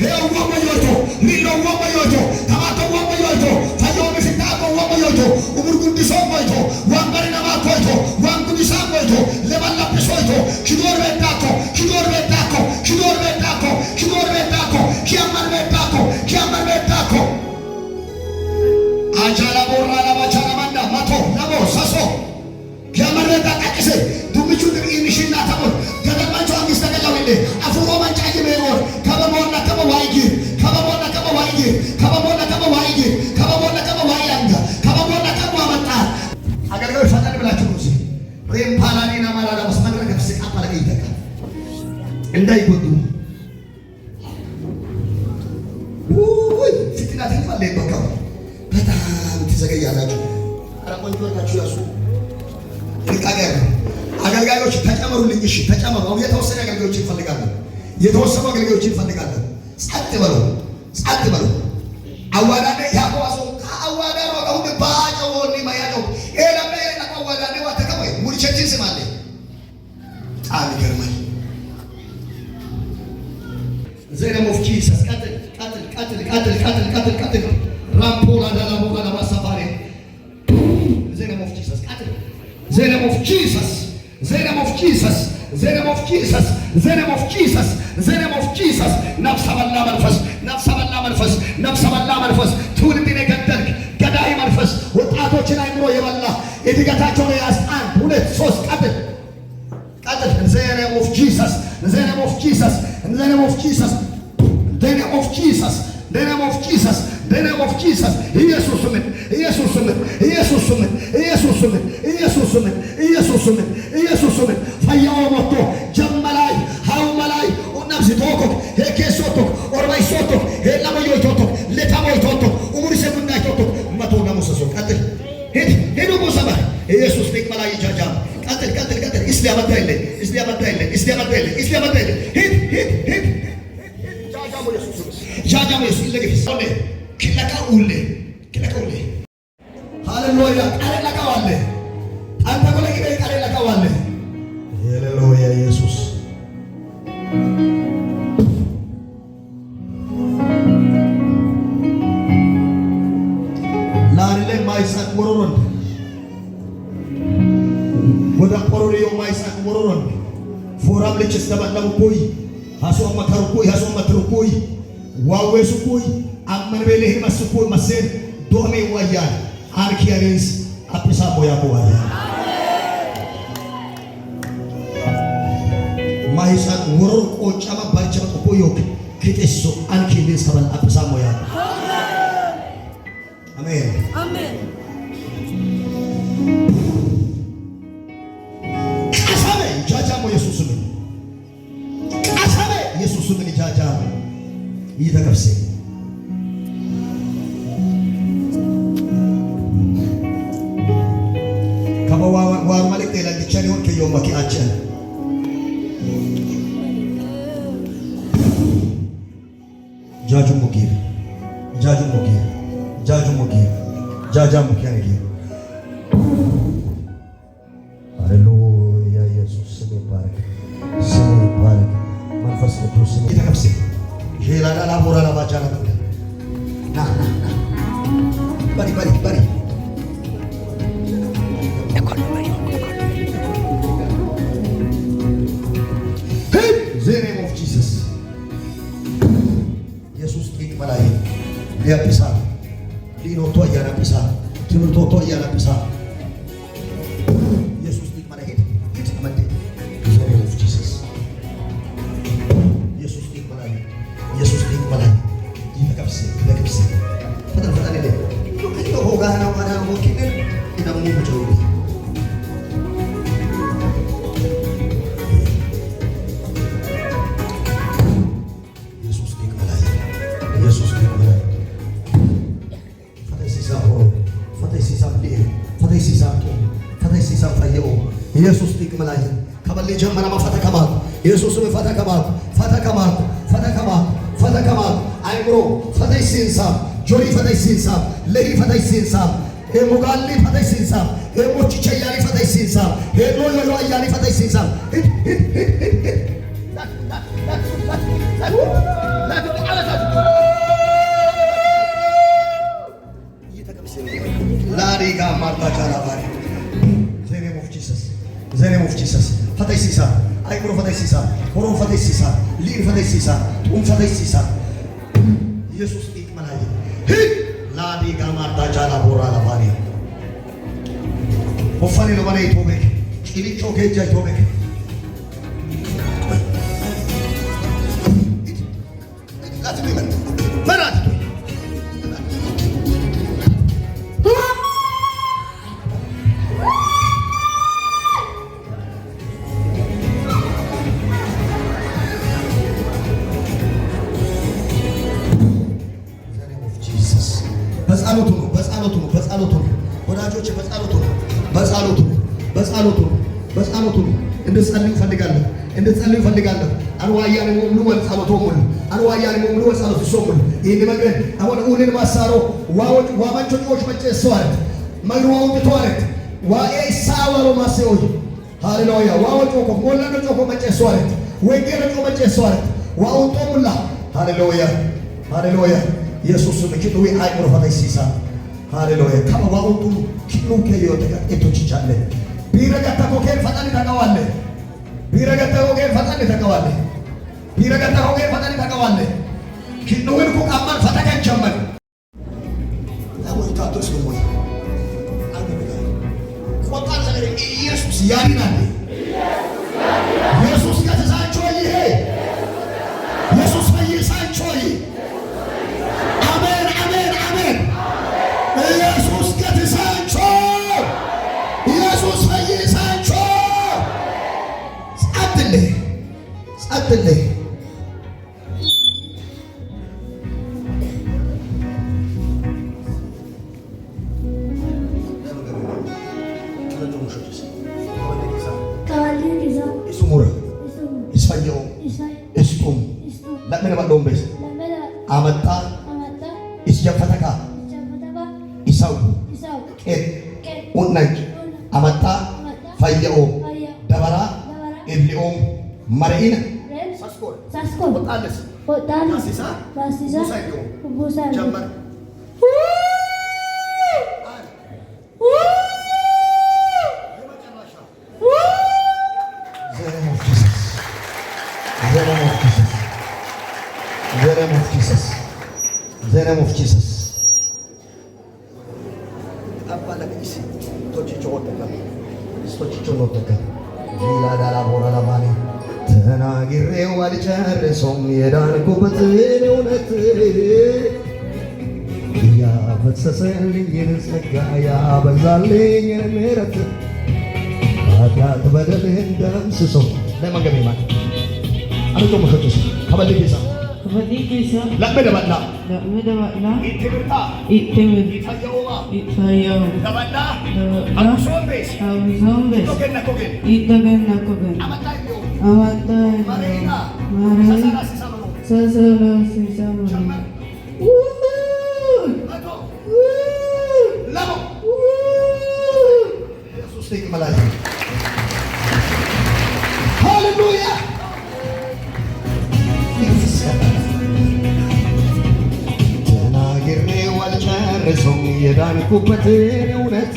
Heo Wamayoto, Lilo Wamayoto, Tamato Wamayoto, Fayomi Sitako Wamayoto, Umurgundisomoito, Wangarina Makoito, Wangudisamoito, Levalla Pisoito, Kidorbe Taco, Kidorbe Taco, Kidorbe Taco, Kidorbe Taco, Chiamarbe Taco, Chiamarbe Taco. Ajala Borra Bachana Manda, Mato, Labo, Saso, Chiamarbe Taco, Dumichu Imishinna Tamo, Gadamancho Amistagawile, Afuro Manchaki Mewor, Kabamona Kabawaigi, Kabamona Kabawaigi, Kabamona Kabawaigi, Kabamona Kabawayanga, Kabamona Kabawata. Agar kau sadar belacurusi, rempalan ini malah dalam semangat kapsik apa lagi ida kan? Endai bodu. Fitina tinggi malah lebakau. Petang tisagaya lagi. Orang menjual kacu asu. Ini kaget. አገልጋዮች ተጨመሩልኝ እሺ ተጨመሩ የተወሰነ አገልጋዮችን ፈልጋለሁ የተወሰኑ አገልጋዮችን ፈልጋለሁ ጸጥ በሉ አዋዳኔ ያቆዋሶ አዋዳ ነው አሁን ባጨው ነው ማያጨው ኤላበ አዋዳኔ ወተከበይ ሙርቸችን ስማለ ጣል ገርማይ ዘነ ሞፍቺ ቀጥል ራምፖላ ዳላቦላ ለማሳፋሪ ዘነ ሞፍቺ ዘነ ሞፍቺ The name of Jesus, the name of Jesus, the name of Jesus, the name of Jesus. Nafsaballah manfas, nafsaballah manfas. Tuulidine gaddark, gadai manfas. ወጣቶችን አይምሮ የበላ እድገታቸውን ያስጣን ሁለት ሶስት ቀጥል the name of Jesus, the name of Jesus, the name of Jesus, the name of Jesus, the name of Jesus, the name of Jesus. ኢየሱስ ስም ፈያው ሞቶ ጀመላይ ሃውመላይ ኡናብዚ ቶኮ ሄኬሶቶ ኦርባይሶቶ ሄላሞዮቶቶ ለታሞይቶቶ ኡሙሪሰ ጉናይቶቶ መቶ ናሙሰሶ ቀጥል ሄዶ ቦሰባ ኢየሱስ ቢቅመላይ ጃጃ ቀጥል እስሊያመጣይለ ሄድ ጃጃሞ ኢየሱስ ለገፊ ሶኔ ኪላካኡሌ ሃሌሉያ ቃለላካዋለ አንተ ኮለኪ ቃለላካዋለ ሃሌሉያ ኢየሱስ ላርለ ማይሳቅ ወሮሮን ወዳ ቆሮሪዮ ማይሳቅ ወሮሮን ፎራም ለችስ ተባላው ኮይ ሃሶ ማካሩ ኮይ ሃሶ ማትሩ ኮይ ዋዌሱ ኮይ አመንበለህ መስኮይ መሰል ዶሜ ወያል አርኪያሪስ አፕሳ ቦያ ቦያ ማይሳቅ ወሮር ቆጫማ ባልቻ ቆዮ ከጤሶ አንኪሊስ ተባል አፕሳ ቦያ አሜን አሳበ ጃጃሞ ኢየሱስ ምን ጃጃ ይተከፍሰ ዋር ማለት ለልቻን ይሁን ከየው ማኪአቸ ጃጁ ሙኪያኔ ሃሌሉያ ኢየሱስ ስም ይባረክ መንፈስ ቅዱስ ስም ይተከፍሰ ጄላላ ላቦራ ላባጃና ና ባሪ The name of Jesus. Jesus king malay. Dia pisah. Dino to yana pisah. Timur to yana pisah. Jesus king malay. Hit amade. The name of Jesus. Jesus king malay. Ini kapse. Padahal ni deh. Itu hoga na mana mungkin ina mu jauh. ኢየሱስ ዲክመላይ ከበለ ጀመረ ማፈተከማት ኢየሱስ ፈተከማት አይምሮ ፈተይሲንሳ ጆሪ ፈተይሲንሳ ለይ ፈተይሲንሳ ኤሙጋሊ ፈተይሲንሳ ኤሞች ቸያሊ ፈተይሲንሳ ሄሎ ዮዮ አያሊ ፈተይሲንሳ ሲሳ ኡንፈተይ ሲሳ ኢየሱስ ይቅመናይ ላዲ ጋማርታ ጃላ ቦራ ለባኒ ወፈኔ ነው ባኔ ቶቤክ ቂሊቾ ጌጃ ቶቤክ በጸሎቱ ወዳጆች በጸሎቱ እንድትጸልዩ ፈልጋለሁ አንዋያኔ ሙሉ ወልጸሎቱ ሙሉ አንዋያኔ ሙሉ ወልጸሎቱ ሶሙሉ ይሄን ነገር አሁን ኡልን ማሳሮ ዋመንቾች መጨሰዋት መግሩው ተዋረት ዋኤ ሳወሮ ማሰዎች ሃሌሉያ ዋወጮ ኮሞላኖ ጮኮ መጨሰዋት ወንጌል ጮኮ መጨሰዋት ዋውጦ ሙላ ሃሌሉያ ኢየሱስ ምክንያቱ አይምሮ ፈተሲሳ ሃሌሉያ ከዋውጡ ኪሉ ከዮ ተቀጥቶችቻለ ቢረጋታ ኮከል ፈጣን ተቀዋለ ቢረጋታ ኮከል ፈጣን ተቀዋለ ኪሉን ኮቃማን ፈተከቸመን አወጣቶስ ነው ቆጣን ዘለ ኢየሱስ ያሪናል ኢየሱስ ከተሳቸው ይሄ ኢየሱስ ፈይሳቸው አሜን ኢየሱስ ከተሳቸው ኢየሱስ ፈይሳቸው ጸጥልህ አመጣ ይስጀፈተካ ይሳው ኡናጅ አመጣ ፈየኦ ደበራ ኢብሊኦ መርኢነ ሳስኮ ወጣለስ ታሲሳ ቡሳ ጀመር The name of Jesus. Apa lagi isi? Tochicho otaka. Tochicho otaka. Vila dala bora la mani. ተናግሬው አልጨርሰውም የዳንኩበትን እውነት ያፈሰሰልኝን ጸጋ ያበዛልኝን ምሕረት ኃጢአት በደልህን ደምስሶ ለመገቤማል አልቶ መሸቶስ ከበልጌሳ ለመደበላ ኢትምርታ ኢትፈየውማ ደበላ አብሶምቤስ ኢቶገና ኮገን አማታይ ማሪና ሰሰላ ሲሳሙ ለሞ ኢየሱስ ይክመላል ሃሌሉያ ተናግሬው አልጨርሰውም የዳንኩበትን እውነት